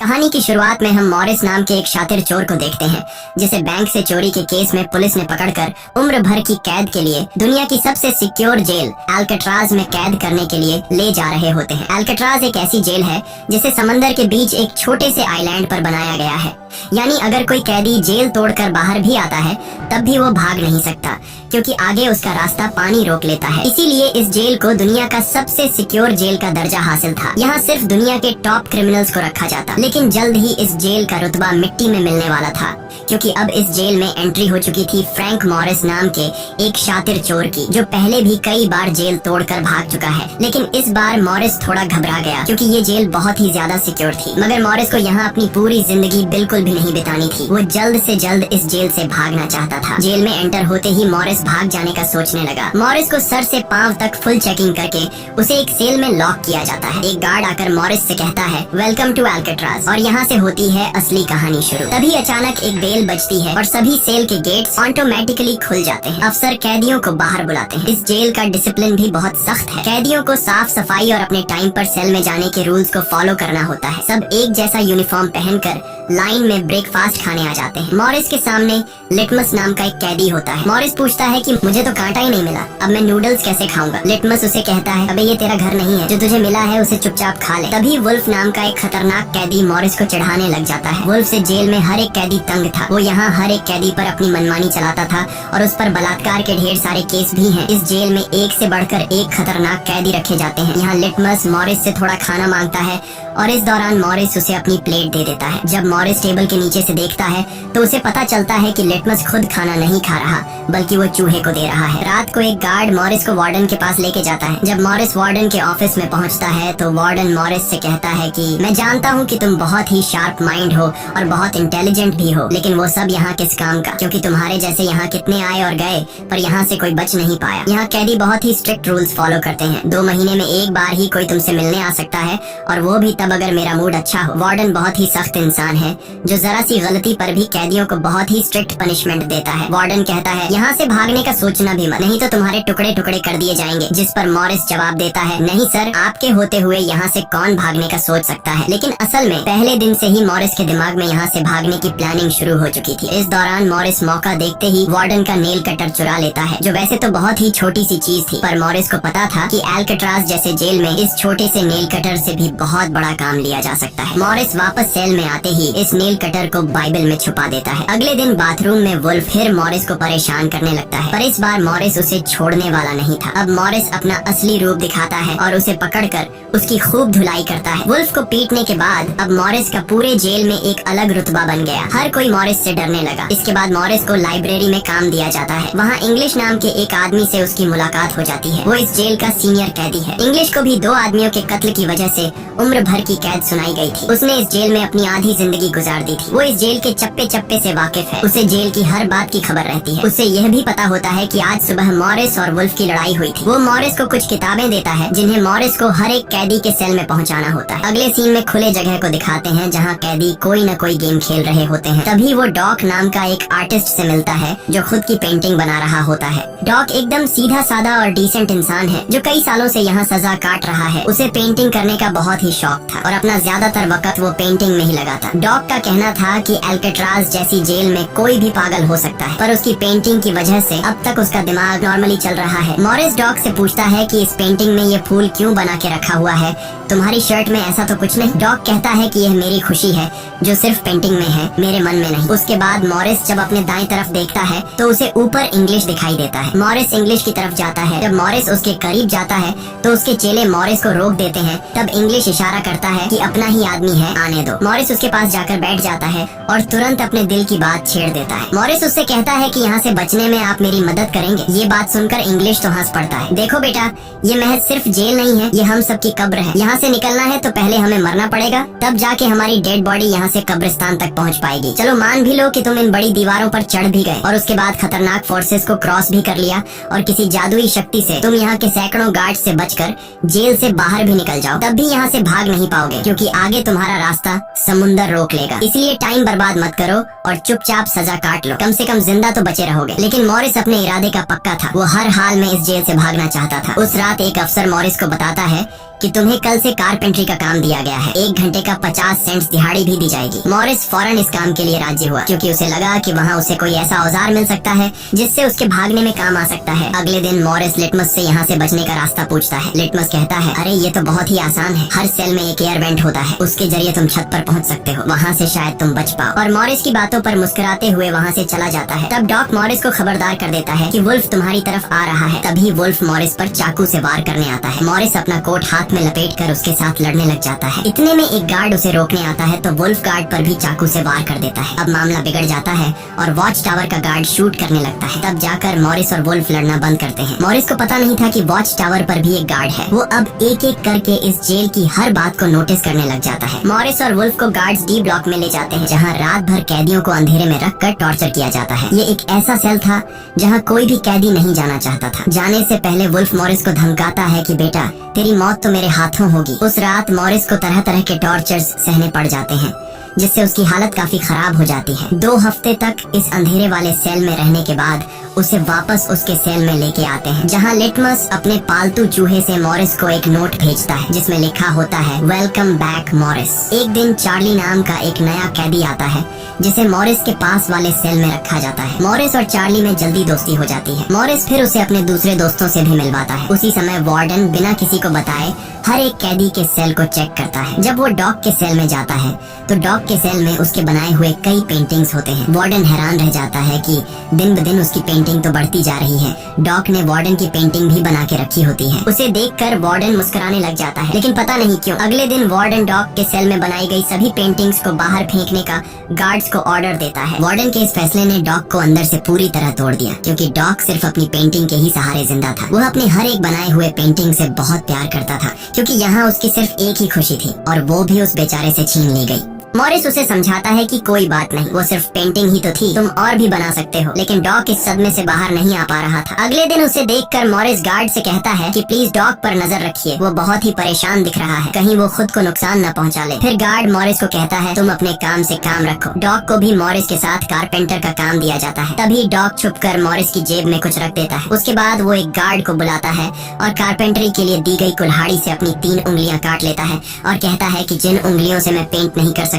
कहानी की शुरुआत में हम मॉरिस नाम के एक शातिर चोर को देखते हैं जिसे बैंक से चोरी के केस में पुलिस ने पकड़कर उम्र भर की कैद के लिए दुनिया की सबसे सिक्योर जेल अल्काट्राज में कैद करने के लिए ले जा रहे होते हैं। अल्काट्राज एक ऐसी जेल है जिसे समंदर के बीच एक छोटे से आइलैंड पर बनाया गया है, यानी अगर कोई कैदी जेल तोड़कर बाहर भी आता है तब भी वो भाग नहीं सकता क्योंकि आगे उसका रास्ता पानी रोक लेता है। इसीलिए इस जेल को दुनिया का सबसे सिक्योर जेल का दर्जा हासिल था। यहाँ सिर्फ दुनिया के टॉप क्रिमिनल्स को रखा जाता, लेकिन जल्द ही इस जेल का रुतबा मिट्टी में मिलने वाला था क्योंकि अब इस जेल में एंट्री हो चुकी थी फ्रैंक मॉरिस नाम के एक शातिर चोर की, जो पहले भी कई बार जेल तोड़कर भाग चुका है। लेकिन इस बार मॉरिस थोड़ा घबरा गया क्योंकि ये जेल बहुत ही ज्यादा सिक्योर थी, मगर मॉरिस को यहाँ अपनी पूरी जिंदगी बिल्कुल भी नहीं बितानी थी। वो जल्द से जल्द इस जेल से भागना चाहता था। जेल में एंटर होते ही मॉरिस भाग जाने का सोचने लगा। मॉरिस को सर से पांव तक फुल चेकिंग करके उसे एक सेल में लॉक किया जाता है। एक गार्ड आकर मॉरिस से कहता है, वेलकम टू अल्काट्राज, और यहाँ से होती है असली कहानी शुरू। तभी अचानक एक बेल बजती है और सभी सेल के गेट्स ऑटोमेटिकली खुल जाते हैं। अफसर कैदियों को बाहर बुलाते हैं। इस जेल का डिसिप्लिन भी बहुत सख्त है। कैदियों को साफ सफाई और अपने टाइम पर सेल में जाने के रूल्स को फॉलो करना होता है। सब एक जैसा यूनिफॉर्म पहनकर लाइन में ब्रेकफास्ट खाने आ जाते हैं। मॉरिस के सामने लिटमस नाम का एक कैदी होता है। मॉरिस पूछता है कि मुझे तो कांटा ही नहीं मिला, अब मैं नूडल्स कैसे खाऊंगा। लिटमस उसे कहता है, अबे ये तेरा घर नहीं है, जो तुझे मिला है उसे चुपचाप खा ले। तभी वुल्फ नाम का एक खतरनाक कैदी मॉरिस को चिढ़ाने लग जाता है। वुल्फ से जेल में हर एक कैदी तंग था। वो यहाँ हर एक कैदी पर अपनी मनमानी चलाता था और उस पर बलात्कार के ढेर सारे केस भी हैं। इस जेल में एक से बढ़कर एक खतरनाक कैदी रखे जाते हैं। यहाँ लिटमस मॉरिस से थोड़ा खाना मांगता है और इस दौरान मॉरिस उसे अपनी प्लेट दे देता है। जब मॉरिस टेबल के नीचे से देखता है तो उसे पता चलता है कि लिटमस खुद खाना नहीं खा रहा बल्कि वो चूहे को दे रहा है। रात को एक गार्ड मॉरिस को वार्डन के पास लेके जाता है। जब मॉरिस वार्डन के ऑफिस में पहुंचता है तो वार्डन मॉरिस से कहता है कि मैं जानता हूं कि तुम बहुत ही शार्प माइंड हो और बहुत इंटेलिजेंट भी हो, लेकिन वो सब यहाँ किस काम का, क्योंकि तुम्हारे जैसे यहाँ कितने आए और गए पर यहाँ से कोई बच नहीं पाया। यहाँ कैदी बहुत ही स्ट्रिक्ट रूल्स फॉलो करते हैं। 2 महीने में एक बार ही कोई तुमसे मिलने आ सकता है और वो भी तब अगर मेरा मूड अच्छा हो। वार्डन बहुत ही सख्त इंसान है जो जरा सी गलती पर भी कैदियों को बहुत ही स्ट्रिक्ट पनिशमेंट देता है। वार्डन कहता है, यहाँ से भागने का सोचना भी मत, नहीं तो तुम्हारे टुकड़े टुकड़े कर दिए जाएंगे। जिस पर मॉरिस जवाब देता है, नहीं सर, आपके होते हुए यहाँ से कौन भागने का सोच सकता है। लेकिन असल में पहले दिन से ही मॉरिस के दिमाग में यहाँ से भागने की प्लानिंग शुरू हो चुकी थी। इस दौरान मॉरिस मौका देखते ही वार्डन का नेल कटर चुरा लेता है, जो वैसे तो बहुत ही छोटी सी चीज थी, पर मॉरिस को पता था कि अल्काट्राज जैसे जेल में इस छोटे से नेल कटर से भी बहुत बड़ा काम लिया जा सकता है। मॉरिस वापस सेल में आते ही इस नेल कटर को बाइबल में छुपा देता है। अगले दिन बाथरूम में वुल्फ फिर मॉरिस को परेशान करने लगता है, पर इस बार मॉरिस उसे छोड़ने वाला नहीं था। अब मॉरिस अपना असली रूप दिखाता है और उसे पकड़कर उसकी खूब धुलाई करता है। वुल्फ को पीटने के बाद अब मॉरिस का पूरे जेल में एक अलग रुतबा बन गया। हर कोई मॉरिस से डरने लगा। इसके बाद मॉरिस को लाइब्रेरी में काम दिया जाता है। वहाँ इंग्लिश नाम के एक आदमी से उसकी मुलाकात हो जाती है। वो इस जेल का सीनियर कैदी है। इंग्लिश को भी 2 आदमियों के कत्ल की वजह से उम्र भर की कैद सुनाई गई थी। उसने इस जेल में अपनी आधी जिंदगी गुजार दी थी। वो इस जेल के चप्पे चप्पे से वाकिफ है। उसे जेल की हर बात की खबर रहती है। उसे यह भी पता होता है कि आज सुबह मॉरिस और वुल्फ की लड़ाई हुई थी। वो मॉरिस को कुछ किताबें देता है जिन्हें मॉरिस को हर एक कैदी के सेल में पहुंचाना होता है। अगले सीन में खुले जगह को दिखाते हैं जहां कैदी कोई न कोई गेम खेल रहे होते हैं। तभी वो डॉक नाम का एक आर्टिस्ट से मिलता है जो खुद की पेंटिंग बना रहा होता है। डॉक एकदम सीधा साधा और डिसेंट इंसान है जो कई सालों से यहाँ सजा काट रहा है। उसे पेंटिंग करने का बहुत ही शौक था और अपना ज्यादातर वक्त वो पेंटिंग में ही लगाता। डॉक का कहना था कि अल्काट्राज जैसी जेल में कोई भी पागल हो सकता है, पर उसकी पेंटिंग की वजह से अब तक उसका दिमाग नॉर्मली चल रहा है। मॉरिस डॉक से पूछता है कि इस पेंटिंग में ये फूल क्यों बना के रखा हुआ है, तुम्हारी शर्ट में ऐसा तो कुछ नहीं। डॉक कहता है कि यह मेरी खुशी है जो सिर्फ पेंटिंग में है, मेरे मन में नहीं। उसके बाद मॉरिस जब अपने दाएं तरफ देखता है तो उसे ऊपर इंग्लिश दिखाई देता है। मॉरिस इंग्लिश की तरफ जाता है। जब मॉरिस उसके करीब जाता है तो उसके चेले मॉरिस को रोक देते हैं। तब इंग्लिश इशारा करता है कि अपना ही आदमी है, आने दो। मॉरिस उसके पास जाकर बैठ जाता है और तुरंत अपने दिल की बात छेड़ देता है। मॉरिस उससे कहता है कि यहाँ से बचने में आप मेरी मदद करेंगे। ये बात सुनकर इंग्लिश तो हंस पड़ता है। देखो बेटा, ये महज सिर्फ जेल नहीं है, ये हम सबकी कब्र है। यहाँ से निकलना है तो पहले हमें मरना पड़ेगा, तब जाके हमारी डेड बॉडी यहाँ से कब्रिस्तान तक पहुँच पाएगी। चलो मान भी लो कि तुम इन बड़ी दीवारों पर चढ़ भी गए और उसके बाद खतरनाक फोर्सेस को क्रॉस भी कर लिया और किसी जादुई शक्ति से तुम यहाँ के सैकड़ों गार्ड से बचकर जेल से बाहर भी निकल जाओ, तब भी यहाँ से भाग नहीं पाओगे क्योंकि आगे तुम्हारा रास्ता समुंदर रोक लेगा। इसलिए टाइम बर्बाद मत करो और चुपचाप सजा काट लो, कम से कम जिंदा तो बचे रहोगे। लेकिन मॉरिस अपने इरादे का पक्का था। वो हर हाल में इस जेल से भागना चाहता था। उस रात एक अफसर मॉरिस को बताता है कि तुम्हें कल से कारपेंट्री का काम दिया गया है। 1 घंटे का 50 सेंट्स दिहाड़ी भी दी जाएगी। मॉरिस फौरन इस काम के लिए राजी हुआ क्योंकि उसे लगा कि वहाँ उसे कोई ऐसा औजार मिल सकता है जिससे उसके भागने में काम आ सकता है। अगले दिन मॉरिस लिटमस से यहाँ से बचने का रास्ता पूछता है। लिटमस कहता है, अरे ये तो बहुत ही आसान है, हर सेल में एक एयर वेंट होता है, उसके जरिए तुम छत पर पहुँच सकते हो, वहाँ से शायद तुम बच पाओ। और मॉरिस की बातों पर मुस्कुराते हुए वहाँ से चला जाता है। तब डॉक मॉरिस को खबरदार कर देता है कि वुल्फ तुम्हारी तरफ आ रहा है। तभी वुल्फ मॉरिस पर चाकू से वार करने आता है। मॉरिस अपना कोट हाथ में लपेट कर उसके साथ लड़ने लग जाता है। इतने में एक गार्ड उसे रोकने आता है तो वुल्फ गार्ड पर भी चाकू से वार कर देता है। अब मामला बिगड़ जाता है और वॉच टावर का गार्ड शूट करने लगता है। तब जाकर मॉरिस और वुल्फ लड़ना बंद करते हैं। मॉरिस को पता नहीं था कि वॉच टावर पर भी एक गार्ड है। वो अब एक एक करके इस जेल की हर बात को नोटिस करने लग जाता है। मॉरिस और वुल्फ को गार्ड्स डी ब्लॉक में ले जाते हैं, जहाँ रात भर कैदियों को अंधेरे में रख कर टॉर्चर किया जाता है। ये एक ऐसा सेल था जहाँ कोई भी कैदी नहीं जाना चाहता था। जाने से पहले वुल्फ मॉरिस को धमकाता है कि बेटा तेरी मौत तो मेरे हाथों होगी। उस रात मॉरिस को तरह तरह के टॉर्चर्स सहने पड़ जाते हैं, जिससे उसकी हालत काफी खराब हो जाती है। 2 हफ्ते तक इस अंधेरे वाले सेल में रहने के बाद उसे वापस उसके सेल में लेके आते हैं, जहां लिटमस अपने पालतू चूहे से मॉरिस को एक नोट भेजता है जिसमें लिखा होता है, वेलकम बैक मॉरिस। एक दिन चार्ली नाम का एक नया कैदी आता है जिसे मॉरिस के पास वाले सेल में रखा जाता है। मॉरिस और चार्ली में जल्दी दोस्ती हो जाती है। मॉरिस फिर उसे अपने दूसरे दोस्तों से भी मिलवाता है। उसी समय वार्डन बिना किसी को बताए हर एक कैदी के सेल को चेक करता है। जब वो डॉग के सेल में जाता है तो डॉग के सेल में उसके बनाए हुए कई पेंटिंग्स होते हैं। वार्डन हैरान रह जाता है कि दिन ब दिन उसकी पेंटिंग तो बढ़ती जा रही है। डॉग ने वार्डन की पेंटिंग भी बना के रखी होती है। उसे देखकर वार्डन मुस्कुराने लग जाता है, लेकिन पता नहीं क्यों अगले दिन वार्डन डॉग के सेल में बनाई गई सभी पेंटिंग्स को बाहर फेंकने का गार्ड्स को ऑर्डर देता है। वार्डन के इस फैसले ने डॉग को अंदर से पूरी तरह तोड़ दिया, क्योंकि डॉग सिर्फ अपनी पेंटिंग के ही सहारे जिंदा था। वह अपने हर एक बनाए हुए पेंटिंग से बहुत प्यार करता था, क्योंकि यहाँ उसकी सिर्फ एक ही खुशी थी और वो भी उस बेचारे से छीन ली गई। मॉरिस उसे समझाता है कि कोई बात नहीं, वो सिर्फ पेंटिंग ही तो थी, तुम और भी बना सकते हो। लेकिन डॉग इस सदमे से बाहर नहीं आ पा रहा था। अगले दिन उसे देखकर मॉरिस गार्ड से कहता है कि प्लीज डॉग पर नजर रखिए, वो बहुत ही परेशान दिख रहा है, कहीं वो खुद को नुकसान न पहुंचा ले। फिर गार्ड मॉरिस को कहता है, तुम अपने काम से काम रखो। डॉग को भी मॉरिस के साथ कारपेंटर का काम दिया जाता है। तभी डॉग छुपकर मॉरिस की जेब में कुछ रख देता है। उसके बाद वो एक गार्ड को बुलाता है और कारपेंटरी के लिए दी गई कुल्हाड़ी से अपनी 3 उंगलियां काट लेता है और कहता है कि जिन उंगलियों से मैं पेंट नहीं कर सकता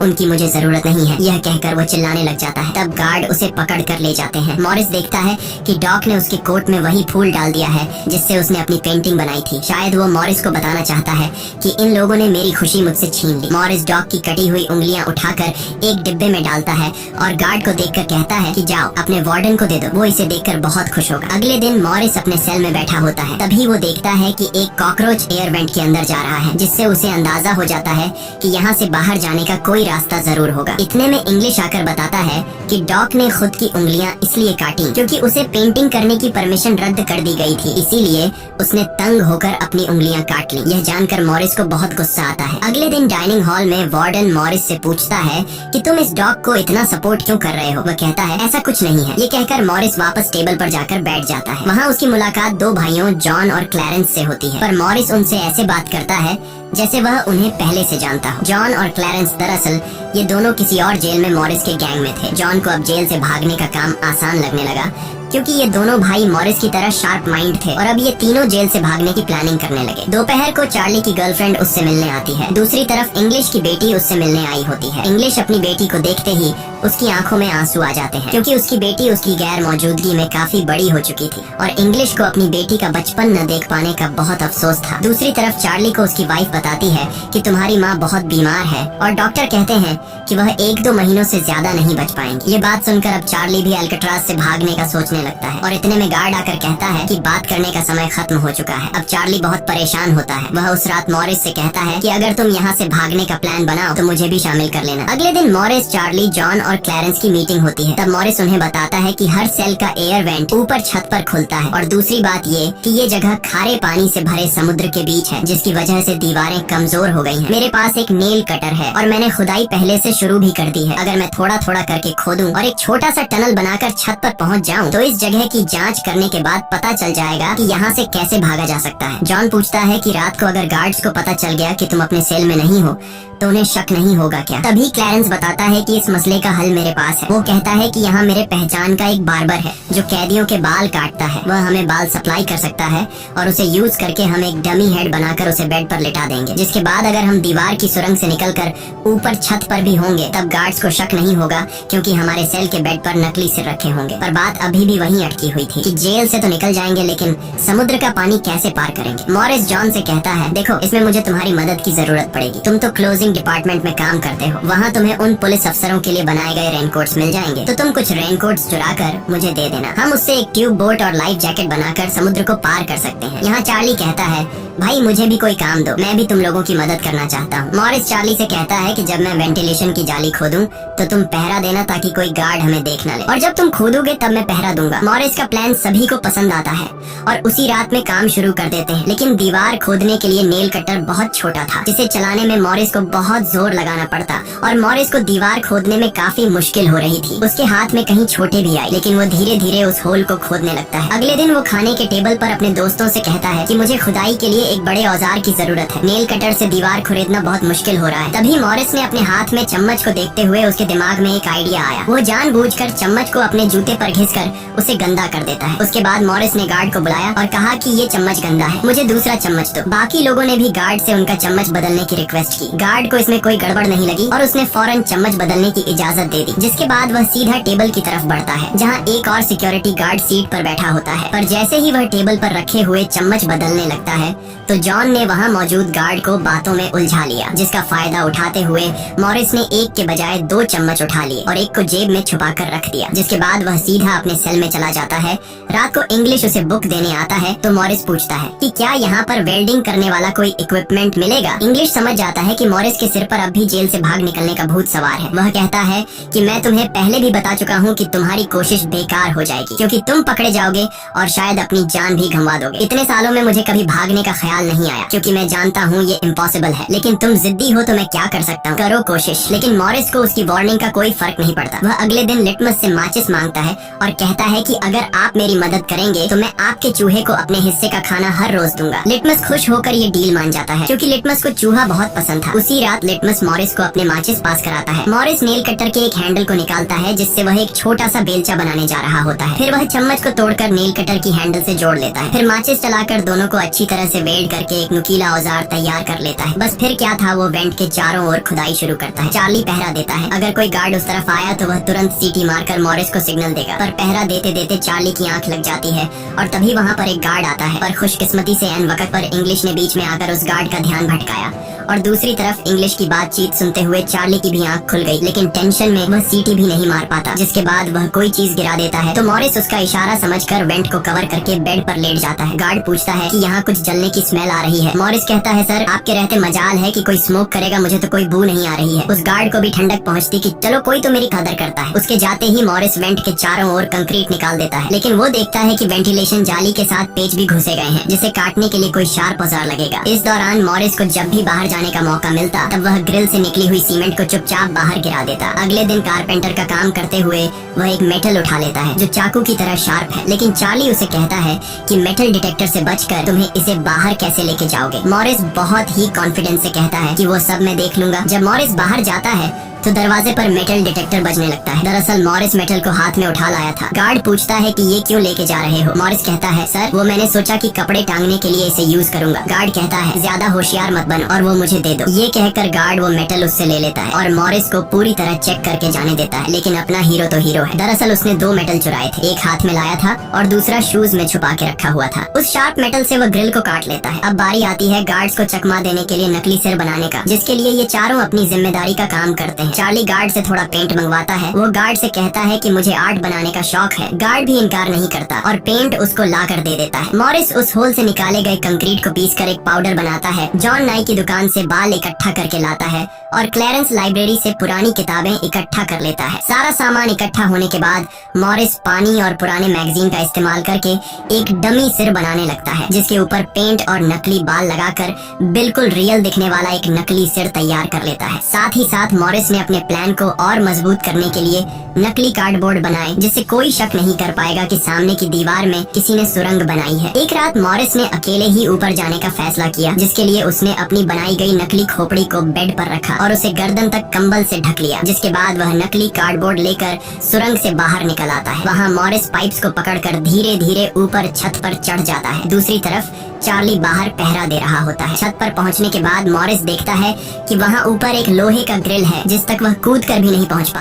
उनकी मुझे जरूरत नहीं है। यह कहकर वो चिल्लाने लग जाता है। तब गार्ड उसे पकड़ कर ले जाते हैं। मॉरिस देखता है कि डॉग ने उसके कोट में वही फूल डाल दिया है जिससे उसने अपनी पेंटिंग बनाई थी। शायद वो मॉरिस को बताना चाहता है कि इन लोगों ने मेरी खुशी मुझसे छीन ली। मॉरिस डॉग की कटी हुई उंगलियां उठाकर एक डिब्बे में डालता है और गार्ड को देखकर कहता है कि जाओ अपने वार्डन को दे दो, वो इसे देखकर बहुत खुश होगा। अगले दिन मॉरिस अपने सेल में बैठा होता है। तभी वो देखता है कि एक कॉकरोच एयर वेंट के अंदर जा रहा है, जिससे उसे अंदाजा हो जाता है कि यहाँ से बाहर जाने का कोई रास्ता जरूर होगा। इतने में इंग्लिश आकर बताता है कि डॉग ने खुद की उंगलियां इसलिए काटी क्योंकि उसे पेंटिंग करने की परमिशन रद्द कर दी गई थी, इसीलिए उसने तंग होकर अपनी उंगलियां काट ली। यह जानकर मॉरिस को बहुत गुस्सा आता है। अगले दिन डाइनिंग हॉल में वार्डन मॉरिस से पूछता है कि तुम इस डॉग को इतना सपोर्ट क्यों कर रहे हो। वह कहता है ऐसा कुछ नहीं है। ये कहकर मॉरिस वापस टेबल पर जाकर बैठ जाता है। वहाँ उसकी मुलाकात 2 भाइयों जॉन और क्लैरेंस से होती है, पर मॉरिस उनसे ऐसे बात करता है जैसे वह उन्हें पहले से जानता हो। जॉन और क्लैरेंस दरअसल ये दोनों किसी और जेल में मॉरिस के गैंग में थे। जॉन को अब जेल से भागने का काम आसान लगने लगा, क्योंकि ये दोनों भाई मॉरिस की तरह शार्प माइंड थे और अब ये तीनों जेल से भागने की प्लानिंग करने लगे। दोपहर को चार्ली की गर्लफ्रेंड उससे मिलने आती है। दूसरी तरफ इंग्लिश की बेटी उससे मिलने आई होती है। इंग्लिश अपनी बेटी को देखते ही उसकी आंखों में आंसू आ जाते हैं, क्योंकि उसकी बेटी उसकी गैर मौजूदगी में काफी बड़ी हो चुकी थी और इंग्लिश को अपनी बेटी का बचपन न देख पाने का बहुत अफसोस था। दूसरी तरफ चार्ली को उसकी वाइफ बताती है कि तुम्हारी माँ बहुत बीमार है और डॉक्टर कहते हैं कि वह 1-2 महीनों से ज्यादा नहीं बच पाएंगी। ये बात सुनकर अब चार्ली भी अल्काट्राज से भागने का सोचने लगता है और इतने में गार्ड आकर कहता है कि बात करने का समय खत्म हो चुका है। अब चार्ली बहुत परेशान होता है। वह उस रात मॉरिस से कहता है कि अगर तुम यहाँ से भागने का प्लान बनाओ तो मुझे भी शामिल कर लेना। अगले दिन मॉरिस, चार्ली, जॉन और क्लैरेंस की मीटिंग होती है। तब मॉरिस उन्हें बताता है कि हर सेल का एयर वेंट ऊपर छत पर खुलता है और दूसरी बात ये कि ये जगह खारे पानी से भरे समुद्र के बीच है, जिसकी वजह से दीवारें कमजोर हो गई हैं। मेरे पास एक नेल कटर है और मैंने खुदाई पहले से शुरू भी कर दी है। अगर मैं थोड़ा थोड़ा करके खोदूं और एक छोटा सा टनल बनाकर छत पर पहुंच जाऊं तो इस जगह की जांच करने के बाद पता चल जाएगा कि यहाँ से कैसे भागा जा सकता है। जॉन पूछता है कि रात को अगर गार्ड्स को पता चल गया कि तुम अपने सेल में नहीं हो तो उन्हें शक नहीं होगा क्या? तभी क्लैरेंस बताता है कि इस मसले का हल मेरे पास है। वो कहता है कि यहाँ मेरे पहचान का एक बार्बर है जो कैदियों के बाल काटता है। वह हमें बाल सप्लाई कर सकता है और उसे यूज करके हम एक डमी हेड बनाकर उसे बेड पर लिटा देंगे, जिसके बाद अगर हम दीवार की सुरंग से निकलकर ऊपर छत पर भी होंगे तब गार्ड्स को शक नहीं होगा, क्योंकि हमारे सेल के बेड पर नकली सिर रखे होंगे। पर बात अभी भी वहीं अटकी हुई थी कि जेल से तो निकल जाएंगे, लेकिन समुद्र का पानी कैसे पार करेंगे? मॉरिस जॉन से कहता है, देखो इसमें मुझे तुम्हारी मदद की जरूरत पड़ेगी। तुम तो क्लोजिंग डिपार्टमेंट में काम करते हो, वहाँ तुम्हें उन पुलिस अफसरों के लिए बनाए गए रेनकोट्स मिल जाएंगे, तो तुम कुछ रेनकोट्स चुरा कर मुझे दे देना। हम उससे एक ट्यूब बोट और लाइफ जैकेट बनाकर समुद्र को पार कर सकते हैं। यहाँ चार्ली कहता है, भाई मुझे भी कोई काम दो, मैं भी तुम लोगों की मदद करना चाहता हूँ। मॉरिस चार्ली से कहता है कि जब मैं वेंटिलेशन की जाली खोदूं तो तुम पहरा देना ताकि कोई गार्ड हमें देख न ले, और जब तुम खोदोगे तब मैं पहरा दूंगा। मॉरिस का प्लान सभी को पसंद आता है और उसी रात में काम शुरू कर देते हैं, लेकिन दीवार खोदने के लिए नेल कटर बहुत छोटा था, जिसे चलाने में मॉरिस को बहुत जोर लगाना पड़ता और मॉरिस को दीवार खोदने में काफी मुश्किल हो रही थी। उसके हाथ में कहीं छोटे भी आए, लेकिन वो धीरे धीरे उस होल को खोदने लगता है। अगले दिन वो खाने के टेबल पर अपने दोस्तों से कहता है कि मुझे खुदाई के लिए एक बड़े औजार की जरूरत है, नेल कटर से दीवार खुरेदना बहुत मुश्किल हो रहा है। तभी मॉरिस ने अपने हाथ में चम्मच को देखते हुए उसके दिमाग में एक आइडिया आया। वो जानबूझकर चम्मच को अपने जूते पर घिसकर उसे गंदा कर देता है। उसके बाद मॉरिस ने गार्ड को बुलाया और कहा कि ये चम्मच गंदा है, मुझे दूसरा चम्मच दो। बाकी लोगों ने भी गार्ड से उनका चम्मच बदलने की रिक्वेस्ट की। गार्ड को इसमें कोई गड़बड़ नहीं लगी और उसने फौरन चम्मच बदलने की इजाजत दे दी, जिसके बाद वह सीधा टेबल की तरफ बढ़ता है जहाँ एक और सिक्योरिटी गार्ड सीट पर बैठा होता है। पर जैसे ही वह टेबल पर रखे हुए चम्मच बदलने लगता है तो जॉन ने वहाँ मौजूद गार्ड को बातों में उलझा लिया, जिसका फायदा उठाते हुए मॉरिस ने एक के बजाय दो चम्मच उठा लिए और एक को जेब में छुपा कर रख दिया, जिसके बाद वह सीधा अपने सेल में चला जाता है। रात को इंग्लिश उसे बुक देने आता है तो मॉरिस पूछता है कि क्या यहाँ पर वेल्डिंग करने वाला कोई इक्विपमेंट मिलेगा? इंग्लिश समझ जाता है कि मॉरिस के सिर पर अब भी जेल से भाग निकलने का भूत सवार है। वह कहता है कि मैं तुम्हें पहले भी बता चुका हूँ कि तुम्हारी कोशिश बेकार हो जाएगी, क्योंकि तुम पकड़े जाओगे और शायद अपनी जान भी गंवा दोगे। इतने सालों में मुझे कभी भागने का ख्याल नहीं आया, क्योंकि मैं जानता हूँ ये इम्पॉसिबल है, लेकिन तुम जिद्दी हो तो मैं क्या कर सकता हूँ, करो कोशिश। लेकिन मॉरिस को उसकी वार्निंग का कोई फर्क नहीं पड़ता। वह अगले दिन लिटमस से माचिस मांगता है और कहता है कि अगर आप मेरी मदद करेंगे तो मैं आपके चूहे को अपने हिस्से का खाना हर रोज दूंगा। लिटमस खुश होकर ये डील मान जाता है, क्योंकि लिटमस को चूहा बहुत पसंद था। उसी रात लिटमस मॉरिस को अपने माचिस पास कराता है। मॉरिस नेल कटर के एक हैंडल को निकालता है, जिससे वह एक छोटा सा बेलचा बनाने जा रहा होता है। फिर वह चम्मच को तोड़कर नेल कटर की हैंडल से जोड़ लेता है। फिर माचिस चलाकर दोनों को अच्छी तरह से वेल्ड करके एक नुकीला औजार तैयार कर लेता है। बस फिर क्या था, वो वेंट के चारों ओर खुदाई शुरू करता है। चार्ली पहरा देता है। अगर कोई गार्ड उस तरफ आया तो वह तुरंत सीटी मारकर मॉरिस को सिग्नल देगा। पर पहरा देते देते चार्ली की आंख लग जाती है और तभी वहाँ पर एक गार्ड आता है। पर खुशकिस्मती से एन वक्त पर इंग्लिश ने बीच में आकर उस गार्ड का ध्यान भटकाया और दूसरी तरफ इंग्लिश की बातचीत सुनते हुए चार्ली की भी आंख खुल गई, लेकिन टेंशन में वह सीटी भी नहीं मार पाता। जिसके बाद वह कोई चीज गिरा देता है तो मॉरिस उसका इशारा समझकर वेंट को कवर करके बेड पर लेट जाता है। गार्ड पूछता है कि यहाँ कुछ जलने की स्मेल आ रही है। मॉरिस कहता है, सर आपके रहते मजाल है कि कोई स्मोक करेगा, मुझे तो कोई बू नहीं आ रही है। उस गार्ड को भी ठंडक पहुँचती कि चलो कोई तो मेरी कदर करता है। उसके जाते ही मॉरिस वेंट के चारों ओर कंक्रीट निकाल देता है, लेकिन वो देखता है कि वेंटिलेशन जाली के साथ पेच भी घुसे गए हैं, जिसे काटने के लिए कोई शार्प औजार लगेगा। इस दौरान मॉरिस को जब भी बाहर जाने का मौका मिलता तब वह ग्रिल से निकली हुई सीमेंट को चुपचाप बाहर गिरा देता। अगले दिन कारपेंटर का काम करते हुए वह एक मेटल उठा लेता है जो चाकू की तरह शार्प है, लेकिन चार्ली उसे कहता है कि मेटल डिटेक्टर से बचकर तुम्हें इसे बाहर कैसे लेके जाओगे। मॉरिस बहुत ही कॉन्फिडेंस से कहता है कि वो सब मैं देख लूंगा। जब मॉरिस बाहर जाता है तो दरवाजे पर मेटल डिटेक्टर बजने लगता है। दरअसल मॉरिस मेटल को हाथ में उठा लाया था। गार्ड पूछता है कि ये क्यों लेके जा रहे हो? मॉरिस कहता है, सर वो मैंने सोचा कि कपड़े टांगने के लिए इसे यूज करूंगा। गार्ड कहता है, ज्यादा होशियार मत बनो और वो मुझे दे दो। ये कहकर गार्ड वो मेटल उससे ले लेता है और मॉरिस को पूरी तरह चेक करके जाने देता है, लेकिन अपना हीरो तो हीरो है। दरअसल उसने दो मेटल चुराए थे, एक हाथ में लाया था और दूसरा शूज में छुपा के रखा हुआ था। उस शार्प मेटल से वह ग्रिल को काट लेता है। अब बारी आती है गार्ड्स को चकमा देने के लिए नकली सिर बनाने का, जिसके लिए ये चारों अपनी जिम्मेदारी का काम करते हैं। चार्ली गार्ड से थोड़ा पेंट मंगवाता है। वो गार्ड से कहता है कि मुझे आर्ट बनाने का शौक है। गार्ड भी इनकार नहीं करता और पेंट उसको ला कर दे देता है। मॉरिस उस होल से निकाले गए कंक्रीट को पीसकर एक पाउडर बनाता है। जॉन नाई की दुकान से बाल इकट्ठा करके लाता है और क्लैरेंस लाइब्रेरी से पुरानी किताबें इकट्ठा कर लेता है। सारा सामान इकट्ठा होने के बाद मॉरिस पानी और पुराने मैगजीन का इस्तेमाल करके एक डमी सिर बनाने लगता है, जिसके ऊपर पेंट और नकली बाल लगाकर बिल्कुल रियल दिखने वाला एक नकली सिर तैयार कर लेता है। साथ ही साथ मॉरिस ने उसने अपने प्लान को और मजबूत करने के लिए नकली कार्डबोर्ड बनाए, जिससे कोई शक नहीं कर पाएगा कि सामने की दीवार में किसी ने सुरंग बनाई है। एक रात मॉरिस ने अकेले ही ऊपर जाने का फैसला किया, जिसके लिए उसने अपनी बनाई गई नकली खोपड़ी को बेड पर रखा और उसे गर्दन तक कंबल से ढक लिया, जिसके बाद वह नकली कार्डबोर्ड लेकर सुरंग से बाहर निकल आता है। वहाँ मॉरिस पाइप्स को पकड़कर धीरे धीरे ऊपर छत पर चढ़ जाता है। दूसरी तरफ चार्ली बाहर पहरा दे रहा होता है। छत पर पहुँचने के बाद मॉरिस देखता है कि वहाँ ऊपर एक लोहे का ग्रिल है, जिस तक वह कूद कर भी नहीं पहुँच पाता।